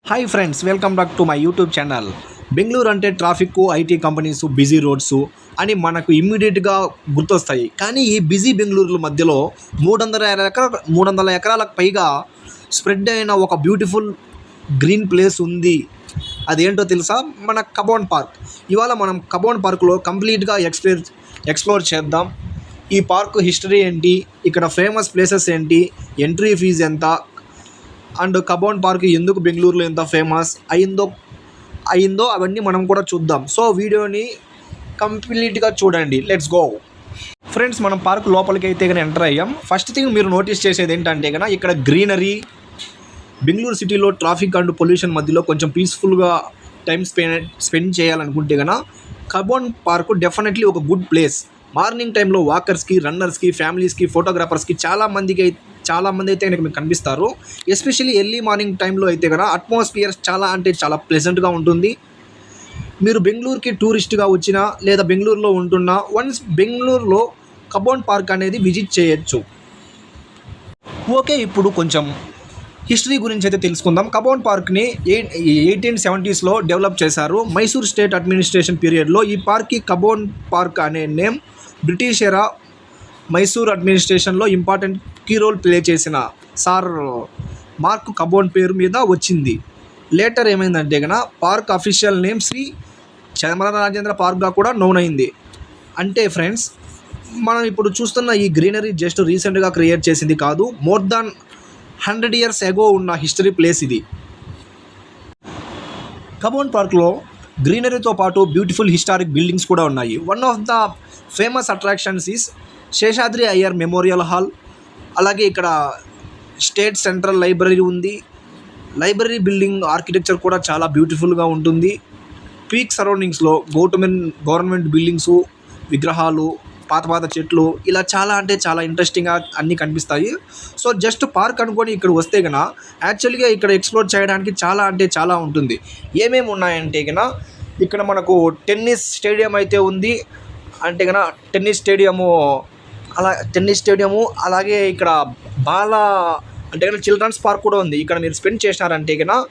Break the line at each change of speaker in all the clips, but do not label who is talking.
Hi friends, welcome back to my YouTube channel. Bengaluru అంటే traffic, IT companies, busy roads అని మనకు ఇమ్మీడియట్గా గుర్తొస్తాయి. కానీ ఈ బిజీ బెంగళూరు మధ్యలో 300 ఎకరాలకు పైగా స్ప్రెడ్ అయిన ఒక బ్యూటిఫుల్ గ్రీన్ ప్లేస్ ఉంది. అదేంటో తెలుసా? మన కబోన్ పార్క్. ఇవాళ మనం కబోన్ పార్క్లో కంప్లీట్గా ఎక్స్ప్లోర్ చేద్దాం. ఈ పార్క్ హిస్టరీ ఏంటి, ఇక్కడ ఫేమస్ ప్లేసెస్ ఏంటి, ఎంట్రీ ఫీజు ఎంత, అండ్ కబోన్ పార్క్ ఎందుకు బెంగళూరులో ఎంత ఫేమస్ అయిందో అవన్నీ మనం కూడా చూద్దాం. సో వీడియోని కంప్లీట్గా చూడండి. Let's go. ఫ్రెండ్స్, మనం పార్క్ లోపలికి అయితే కానీ ఎంటర్ అయ్యాం. ఫస్ట్ థింగ్ మీరు నోటీస్ చేసేది ఏంటంటే కనుక ఇక్కడ గ్రీనరీ. బెంగళూరు సిటీలో ట్రాఫిక్ అండ్ పొల్యూషన్ మధ్యలో కొంచెం పీస్ఫుల్గా టైం స్పెండ్ చేయాలనుకుంటే కనుక కబోన్ పార్క్ డెఫినెట్లీ ఒక గుడ్ ప్లేస్. మార్నింగ్ టైంలో వాకర్స్కి, రన్నర్స్కి, ఫ్యామిలీస్కి, ఫోటోగ్రాఫర్స్కి చాలా మంది అయితే కనుక మీకు కనిపిస్తారు. ఎస్పెషల్లీ ఎర్లీ మార్నింగ్ టైంలో అయితే కనుక అట్మాస్ఫియర్ చాలా ప్లెజెంట్గా ఉంటుంది. మీరు బెంగళూరుకి టూరిస్ట్గా వచ్చినా లేదా బెంగళూరులో ఉంటున్నా వన్స్ బెంగళూరులో కబోన్ పార్క్ అనేది విజిట్ చేయొచ్చు. ఓకే, ఇప్పుడు కొంచెం హిస్టరీ గురించి అయితే తెలుసుకుందాం. కబోన్ పార్క్ని 1870s డెవలప్ చేశారు. మైసూర్ స్టేట్ అడ్మినిస్ట్రేషన్ పీరియడ్లో ఈ పార్క్కి కబోన్ పార్క్ అనే నేమ్ బ్రిటిష్ ఎరా మైసూర్ అడ్మినిస్ట్రేషన్లో ఇంపార్టెంట్ కీ రోల్ ప్లే చేసిన సార్ మార్క్ కబోన్ పేరు మీద వచ్చింది. లేటర్ ఏమైందంటే కనుక park official name Shri Chamarajendra పార్క్గా కూడా నోన్ అయింది. అంటే ఫ్రెండ్స్, మనం ఇప్పుడు చూస్తున్న ఈ గ్రీనరీ జస్ట్ రీసెంట్గా క్రియేట్ చేసింది కాదు. మోర్ దాన్ 100 years ఎగో ఉన్న హిస్టరీ ప్లేస్ ఇది. కబోన్ పార్క్లో గ్రీనరీతో పాటు బ్యూటిఫుల్ హిస్టారిక్ బిల్డింగ్స్ కూడా ఉన్నాయి. One of the famous attractions is Seshadri Iyer memorial hall. అలాగే ఇక్కడ స్టేట్ సెంట్రల్ లైబ్రరీ ఉంది. లైబ్రరీ బిల్డింగ్ ఆర్కిటెక్చర్ కూడా చాలా బ్యూటిఫుల్గా ఉంటుంది. పీక్ సరౌండింగ్స్లో గవర్నమెంట్ బిల్డింగ్స్, విగ్రహాలు, పాత చెట్లు ఇలా చాలా ఇంట్రెస్టింగ్గా అన్నీ కనిపిస్తాయి. సో జస్ట్ పార్క్ అనుకొని ఇక్కడ వస్తే కనుక యాక్చువల్గా ఇక్కడ ఎక్స్ప్లోర్ చేయడానికి చాలా ఉంటుంది. ఏమేమి ఉన్నాయంటే కనుక ఇక్కడ మనకు టెన్నిస్ స్టేడియం అయితే ఉంది. అంటే కనుక టెన్నిస్ స్టేడియము అలాగే ఇక్కడ అంటే కనుక చిల్డ్రన్స్ పార్క్ కూడా ఉంది. ఇక్కడ మీరు స్పెండ్ చేసినారంటే కనుక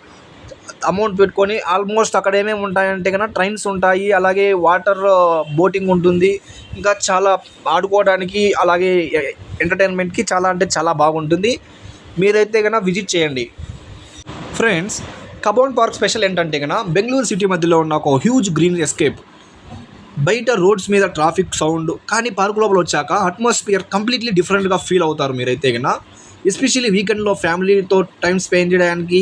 అమౌంట్ పెట్టుకొని ఆల్మోస్ట్ అక్కడ ఏమేమి ఉంటాయంటే కనుక ట్రైన్స్ ఉంటాయి, అలాగే వాటర్ బోటింగ్ ఉంటుంది, ఇంకా చాలా ఆడుకోవడానికి అలాగే ఎంటర్టైన్మెంట్కి చాలా బాగుంటుంది. మీరైతే కనుక విజిట్ చేయండి. ఫ్రెండ్స్, కబోన్ పార్క్ స్పెషల్ ఏంటంటే కనుక బెంగళూరు సిటీ మధ్యలో ఉన్న ఒక హ్యూజ్ గ్రీన్ ఎస్కేప్. బయట రోడ్స్ మీద ట్రాఫిక్ సౌండ్, కానీ పార్క్ లోపల వచ్చాక అట్మాస్ఫియర్ కంప్లీట్లీ డిఫరెంట్గా ఫీల్ అవుతారు మీరైతే కనుక. ఎస్పెషల్లీ వీకెండ్లో ఫ్యామిలీతో టైం స్పెండ్ చేయడానికి,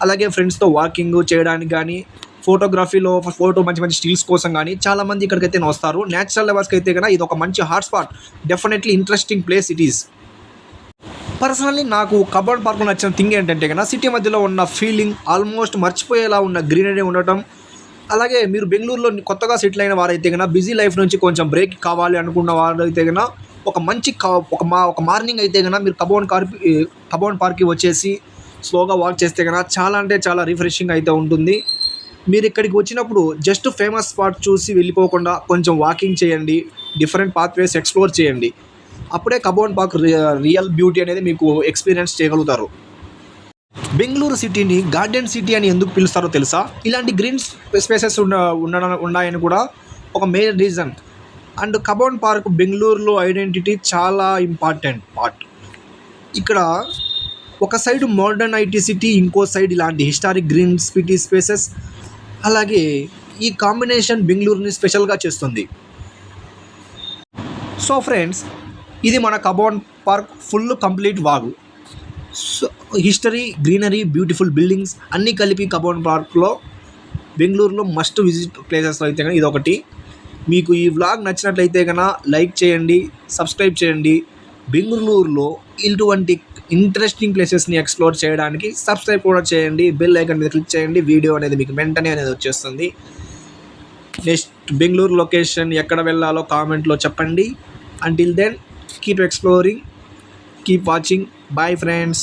అలాగే ఫ్రెండ్స్తో వాకింగ్ చేయడానికి కానీ, ఫోటోగ్రఫీలో మంచి స్టిల్స్ కోసం కానీ చాలామంది ఇక్కడికైతే వస్తారు. న్యాచురల్ లవర్స్కి అయితే కనుక ఇది ఒక మంచి hotspot. Definitely interesting place it is. Personally నాకు కబోన్ పార్క్లో నచ్చిన థింగ్ ఏంటంటే కనుక సిటీ మధ్యలో ఉన్న ఫీలింగ్, ఆల్మోస్ట్ మర్చిపోయేలా ఉన్న గ్రీనరీ ఉండటం. అలాగే మీరు బెంగళూరులో కొత్తగా సెటిల్ అయిన వారైతే కనుక బిజీ లైఫ్ నుంచి కొంచెం బ్రేక్ కావాలి అనుకున్న వారైతే కనుక ఒక మార్నింగ్ అయితే కనుక మీరు కబోన్ పార్క్కి వచ్చేసి స్లోగా వాక్ చేస్తే కనుక చాలా రిఫ్రెషింగ్ అయితే ఉంటుంది. మీరు ఇక్కడికి వచ్చినప్పుడు జస్ట్ ఫేమస్ స్పాట్ చూసి వెళ్ళిపోకుండా కొంచెం వాకింగ్ చేయండి, డిఫరెంట్ పాత్వేస్ ఎక్స్ప్లోర్ చేయండి. అప్పుడే కబోన్ పార్క్ రియల్ బ్యూటీ అనేది మీకు ఎక్స్పీరియన్స్ చేయగలుగుతారు. బెంగళూరు సిటీని గార్డెన్ సిటీ అని ఎందుకు పిలుస్తారో తెలుసా? ఇలాంటి గ్రీన్ స్పేసెస్ ఉన్నాయని కూడా ఒక మెయిన్ రీజన్. అండ్ కబోన్ పార్క్ బెంగళూరులో ఐడెంటిటీ చాలా ఇంపార్టెంట్ పార్ట్. ఇక్కడ ఒక సైడ్ మోడర్న్ ఐటీ సిటీ, ఇంకో సైడ్ ఇలాంటి హిస్టారిక్ గ్రీన్ సిటీ స్పేసెస్. అలాగే ఈ కాంబినేషన్ బెంగళూరుని స్పెషల్గా చేస్తుంది. సో ఫ్రెండ్స్, ఇది మన కబోన్ పార్క్ ఫుల్ కంప్లీట్ వాగు. So history, greenery, beautiful buildings అన్నీ కలిపి కబోన్ పార్క్లో బెంగళూరులో మస్ట్ విజిట్ ప్లేసెస్లో అయితే కనుక ఇదొకటి. మీకు ఈ వ్లాగ్ నచ్చినట్లయితే కనుక లైక్ చేయండి, సబ్స్క్రైబ్ చేయండి. బెంగళూరులో ఇటువంటి ఇంట్రెస్టింగ్ ప్లేసెస్ని ఎక్స్ప్లోర్ చేయడానికి సబ్స్క్రైబ్ కూడా చేయండి. బెల్ ఐకాన్ మీద క్లిక్ చేయండి. వీడియో అనేది మీకు వెంటనే వచ్చేస్తుంది. నెక్స్ట్ బెంగళూరు లొకేషన్ ఎక్కడ వెళ్ళాలో కామెంట్లో చెప్పండి. Until then, keep exploring, keep watching. Bye friends.